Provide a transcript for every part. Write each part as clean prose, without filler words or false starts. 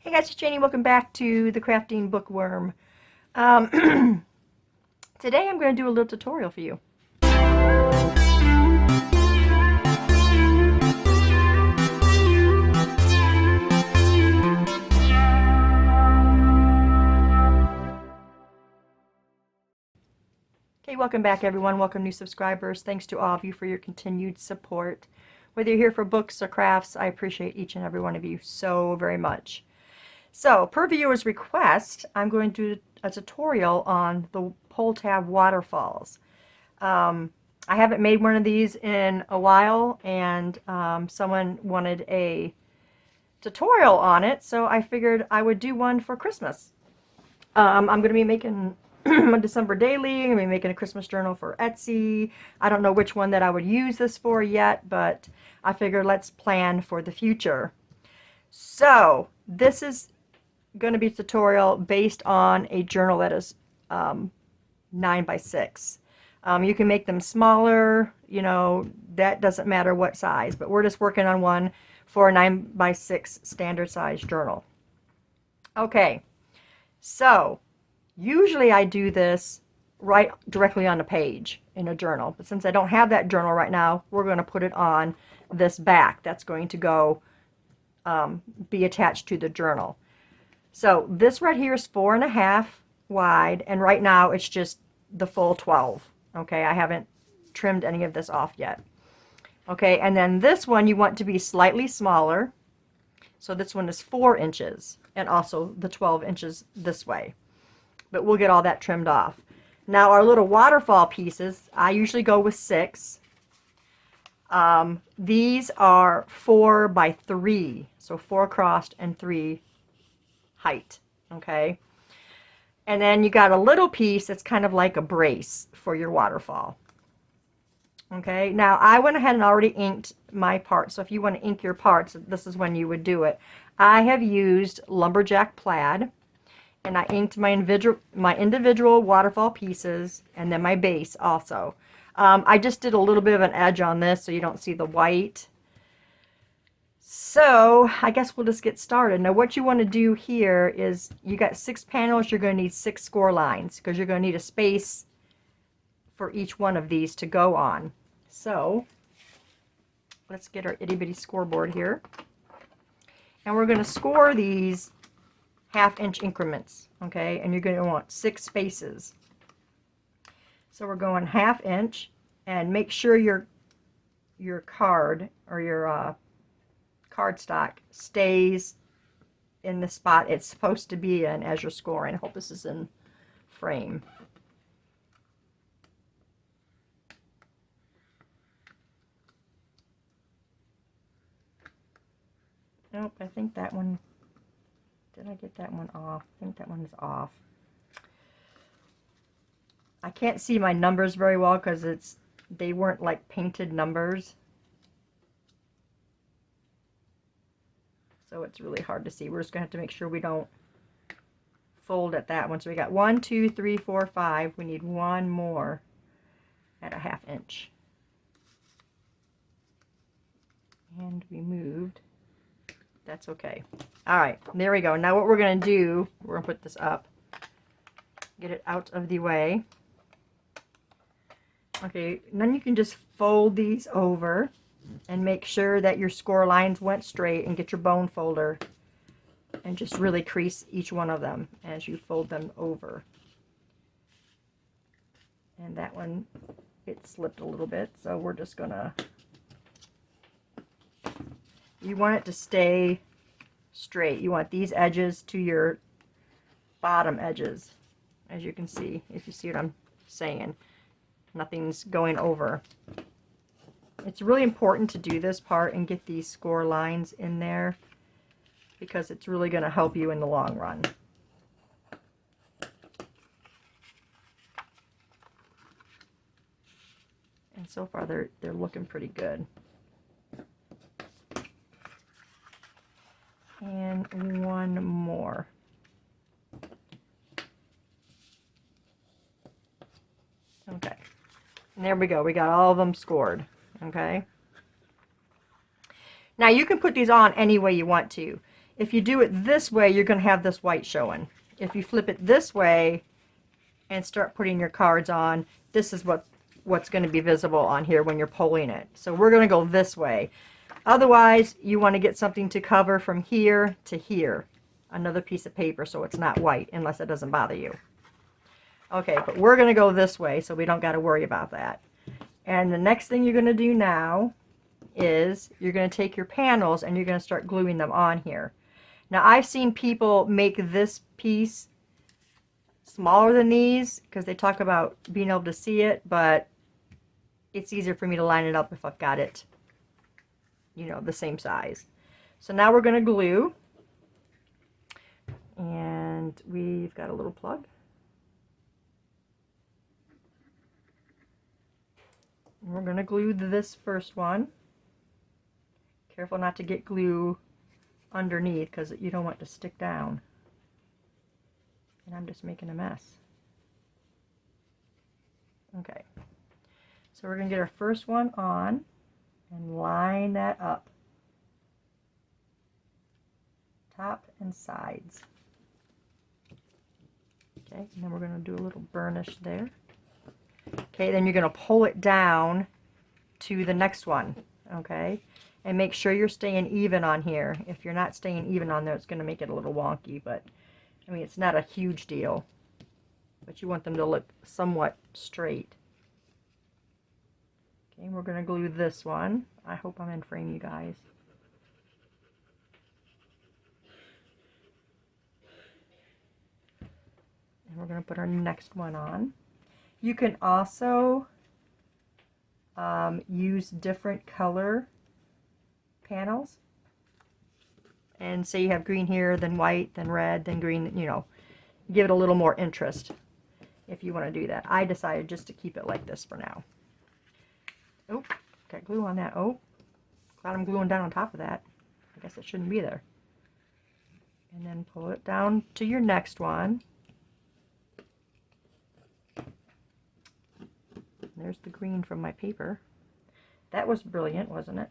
Hey guys, it's Janie. Welcome back to the Crafting Bookworm. Um, Today I'm going to do a little tutorial for you. Okay, welcome back everyone. Welcome new subscribers. Thanks to all of you for your continued support. Whether you're here for books or crafts, I appreciate each and every one of you so very much. So, per viewer's request, I'm going to do a tutorial on the pull tab waterfalls. I haven't made one of these in a while, and someone wanted a tutorial on it, so I figured I would do one for Christmas. I'm going to be making a December daily. I'm going to be making a Christmas journal for Etsy. I don't know which one that I would use this for yet, but I figured let's plan for the future. So, this is going to be a tutorial based on a journal that is 9x6. You can make them smaller, you know, that doesn't matter what size, but we're just working on one for a 9x6 standard size journal. Okay, so usually I do this right directly on the page in a journal, but since I don't have that journal right now, we're going to put it on this back that's going to go be attached to the journal. So this right here is 4.5 wide, and right now it's just the full 12. Okay, I haven't trimmed any of this off yet. Okay, and then this one you want to be slightly smaller. So this one is 4 inches, and also the 12 inches this way. But we'll get all that trimmed off. Now our little waterfall pieces, I usually go with 6. These are 4x3, so 4 crossed and 3 height. Okay. And then you got a little piece that's kind of like a brace for your waterfall. Okay, now I went ahead and already inked my parts. So if you want to ink your parts, this is when you would do it. I have used lumberjack plaid, and I inked my individual waterfall pieces, and then my base also. I just did a little bit of an edge on this so you don't see the white. So I guess we'll just get started. Now what you want to do here is you got 6 panels. You're going to need 6 score lines because you're going to need a space for each one of these to go on. So let's get our itty bitty scoreboard here. And we're going to score these 1/2 inch increments. Okay, and you're going to want 6 spaces. So we're going 1/2 inch, and make sure your card or your cardstock stays in the spot it's supposed to be in as you're scoring. I hope this is in frame. Nope, I think that one, did I get that one off? I think that one is off. I can't see my numbers very well because they weren't like painted numbers. So it's really hard to see. We're just going to have to make sure we don't fold at that one. So we got 1, 2, 3, 4, 5. We need one more at a 1/2 inch. And we moved. That's okay. All right, there we go. Now what we're going to do, we're going to put this up. Get it out of the way. Okay, and then you can just fold these over and make sure that your score lines went straight, and get your bone folder and just really crease each one of them as you fold them over. And that one, it slipped a little bit, so we're just gonna, you want it to stay straight. You want these edges to your bottom edges, as you can see, if you see what I'm saying. Nothing's going over. It's really important to do this part and get these score lines in there because it's really going to help you in the long run. And so far they're looking pretty good. And one more. Okay. And there we go. We got all of them scored. Okay. Now you can put these on any way you want to. If you do it this way, you're going to have this white showing. If you flip it this way and start putting your cards on, this is what's going to be visible on here when you're pulling it. So we're going to go this way. Otherwise, you want to get something to cover from here to here. Another piece of paper so it's not white, unless it doesn't bother you. Okay, but we're going to go this way so we don't got to worry about that. And the next thing you're going to do now is you're going to take your panels and you're going to start gluing them on here. Now, I've seen people make this piece smaller than these because they talk about being able to see it, but it's easier for me to line it up if I've got it, you know, the same size. So now we're going to glue, and we've got a little plug. And we're going to glue this first one. Careful not to get glue underneath because you don't want it to stick down. And I'm just making a mess. Okay. So we're going to get our first one on and line that up. Top and sides. Okay, and then we're going to do a little burnish there. Okay, then you're going to pull it down to the next one. Okay, and make sure you're staying even on here. If you're not staying even on there, it's going to make it a little wonky, but I mean, it's not a huge deal. But you want them to look somewhat straight. Okay, we're going to glue this one. I hope I'm in frame, you guys. And we're going to put our next one on. You can also use different color panels. And say you have green here, then white, then red, then green, you know, give it a little more interest if you want to do that. I decided just to keep it like this for now. Oh, got glue on that. Oh, glad I'm gluing down on top of that. I guess it shouldn't be there. And then pull it down to your next one. There's the green from my paper. That was brilliant, wasn't it?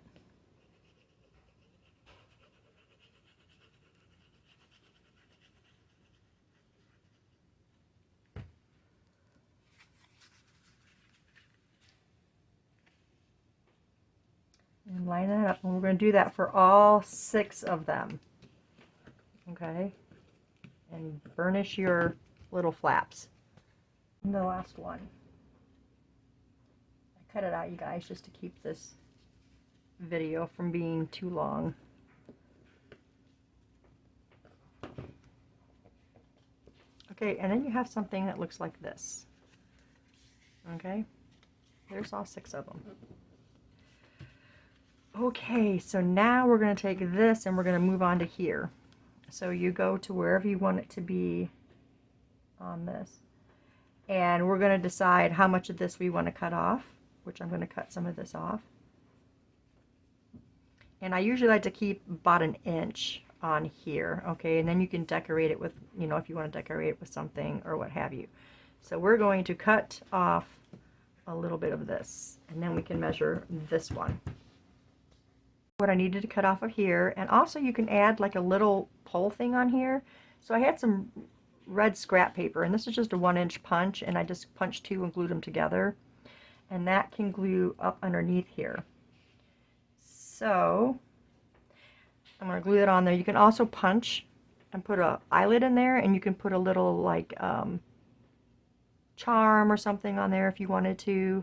And line that up, and we're going to do that for all 6 of them. Okay? And burnish your little flaps. And the last one. I cut it out, you guys, just to keep this video from being too long. Okay, and then you have something that looks like this. Okay? There's all 6 of them. Okay, so now we're going to take this and we're going to move on to here. So you go to wherever you want it to be on this. And we're going to decide how much of this we want to cut off, which I'm going to cut some of this off. And I usually like to keep about 1 inch on here, okay? And then you can decorate it with, you know, if you want to decorate it with something or what have you. So we're going to cut off a little bit of this, and then we can measure this one. What I needed to cut off of here, and also you can add like a little pole thing on here. So I had some red scrap paper, and this is just a 1-inch punch, and I just punched 2 and glued them together, and that can glue up underneath here. So I'm going to glue it on there. You can also punch and put a eyelid in there, and you can put a little like charm or something on there if you wanted to.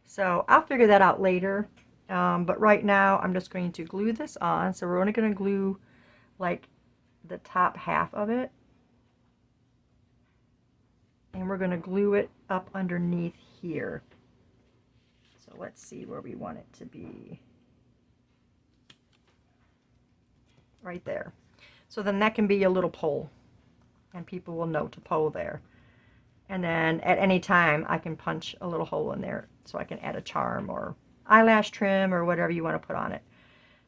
So I'll figure that out later. But right now I'm just going to glue this on. So we're only going to glue like the top half of it. And we're going to glue it up underneath here. So let's see where we want it to be. Right there. So then that can be a little pole. And people will know to pole there. And then at any time I can punch a little hole in there so I can add a charm or eyelash trim or whatever you want to put on it.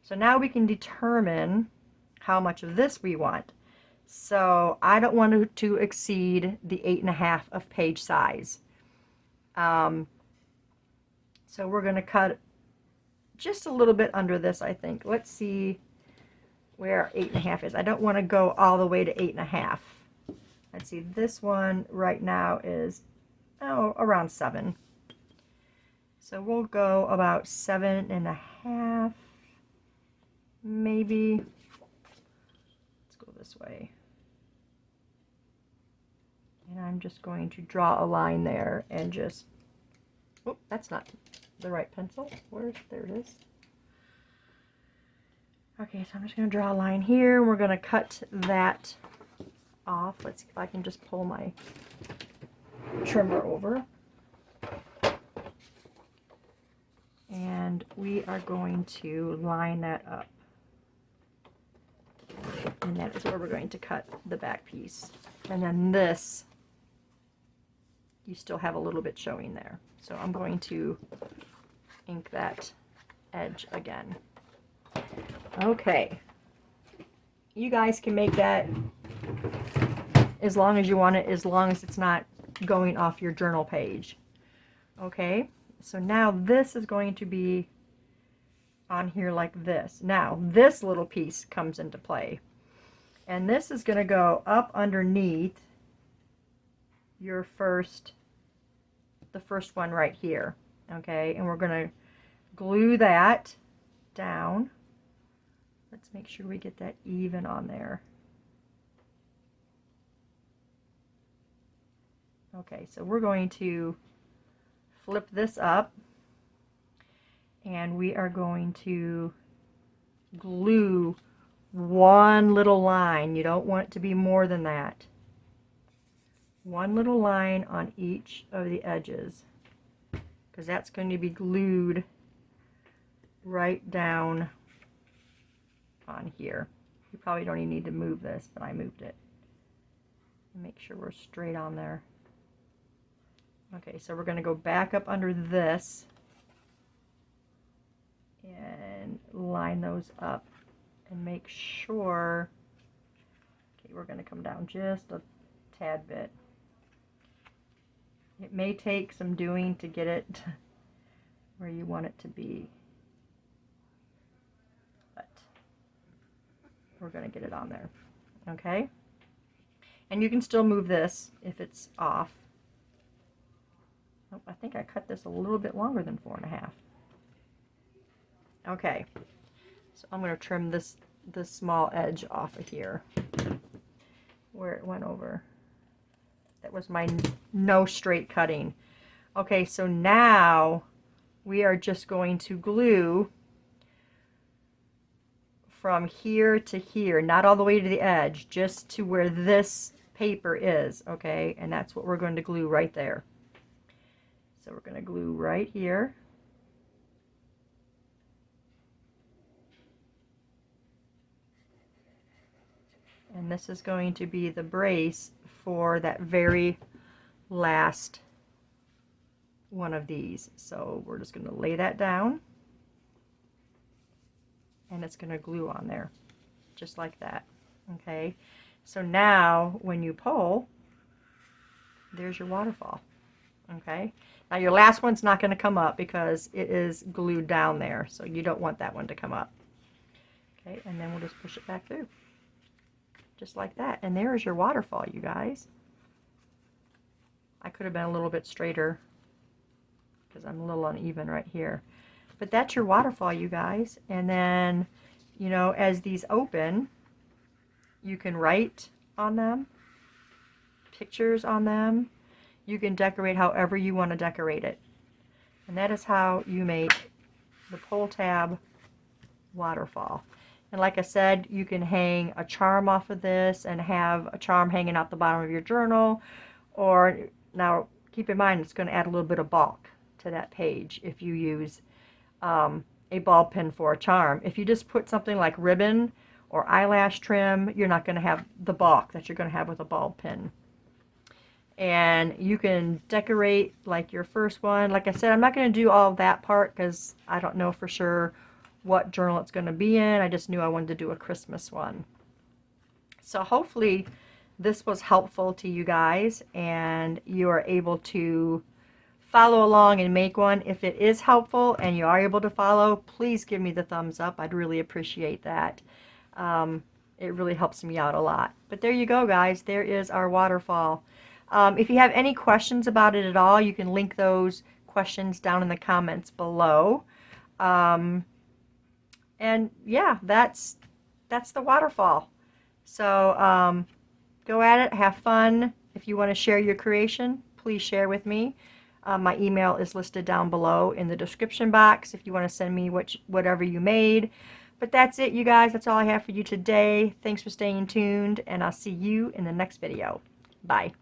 So now we can determine how much of this we want. So I don't want it to exceed the 8.5 of page size. So we're going to cut just a little bit under this, I think. Let's see where 8.5 is. I don't want to go all the way to 8.5. Let's see, this one right now is, oh, around 7. So we'll go about 7.5, maybe. Let's go this way. And I'm just going to draw a line there and just, oh, that's not the right pencil. There it is. Okay, so I'm just going to draw a line here. We're going to cut that off. Let's see if I can just pull my trimmer over. And we are going to line that up. And that is where we're going to cut the back piece. And then this, you still have a little bit showing there. So I'm going to ink that edge again. Okay. You guys can make that as long as you want it, as long as it's not going off your journal page. Okay, so now this is going to be on here like this. Now this little piece comes into play, and this is going to go up underneath your the first one right here. Okay, and we're going to glue that down. Let's make sure we get that even on there. Okay, so we're going to flip this up, and we are going to glue one little line. You don't want it to be more than that. One little line on each of the edges, because that's going to be glued right down on here. You probably don't even need to move this, but I moved it. Make sure we're straight on there. Okay, so we're going to go back up under this and line those up and make sure. Okay, we're going to come down just a tad bit. It may take some doing to get it where you want it to be, but we're going to get it on there. Okay, and you can still move this if it's off. Oh, I think I cut this a little bit longer than 4.5. Okay, so I'm going to trim this small edge off of here where it went over. That was my no straight cutting. Okay, so now we are just going to glue from here to here, not all the way to the edge, just to where this paper is. Okay, and that's what we're going to glue right there. So we're going to glue right here. And this is going to be the brace for that very last one of these. So we're just going to lay that down, and it's going to glue on there just like that. Okay, so now when you pull, there's your waterfall. Okay, now your last one's not going to come up because it is glued down there, so you don't want that one to come up. Okay, and then we'll just push it back through just like that, and there is your waterfall, you guys. I could have been a little bit straighter because I'm a little uneven right here, but that's your waterfall, you guys. And then, you know, as these open, you can write on them, pictures on them. You can decorate however you want to decorate it. And that is how you make the pull tab waterfall. And like I said, you can hang a charm off of this and have a charm hanging out the bottom of your journal. Or, now keep in mind, it's going to add a little bit of bulk to that page if you use a ball pin for a charm. If you just put something like ribbon or eyelash trim, you're not going to have the bulk that you're going to have with a ball pin. And you can decorate like your first one. Like I said, I'm not going to do all that part because I don't know for sure what journal it's going to be in. I just knew I wanted to do a Christmas one. So hopefully this was helpful to you guys and you are able to follow along and make one. If it is helpful and you are able to follow, please give me the thumbs up. I'd really appreciate that. It really helps me out a lot. But there you go, guys. There is our waterfall. If you have any questions about it at all, you can link those questions down in the comments below. And yeah, that's the waterfall. So go at it, have fun. If you want to share your creation, please share with me. My email is listed down below in the description box if you want to send me whatever you made. But that's it, you guys. That's all I have for you today. Thanks for staying tuned, and I'll see you in the next video. Bye.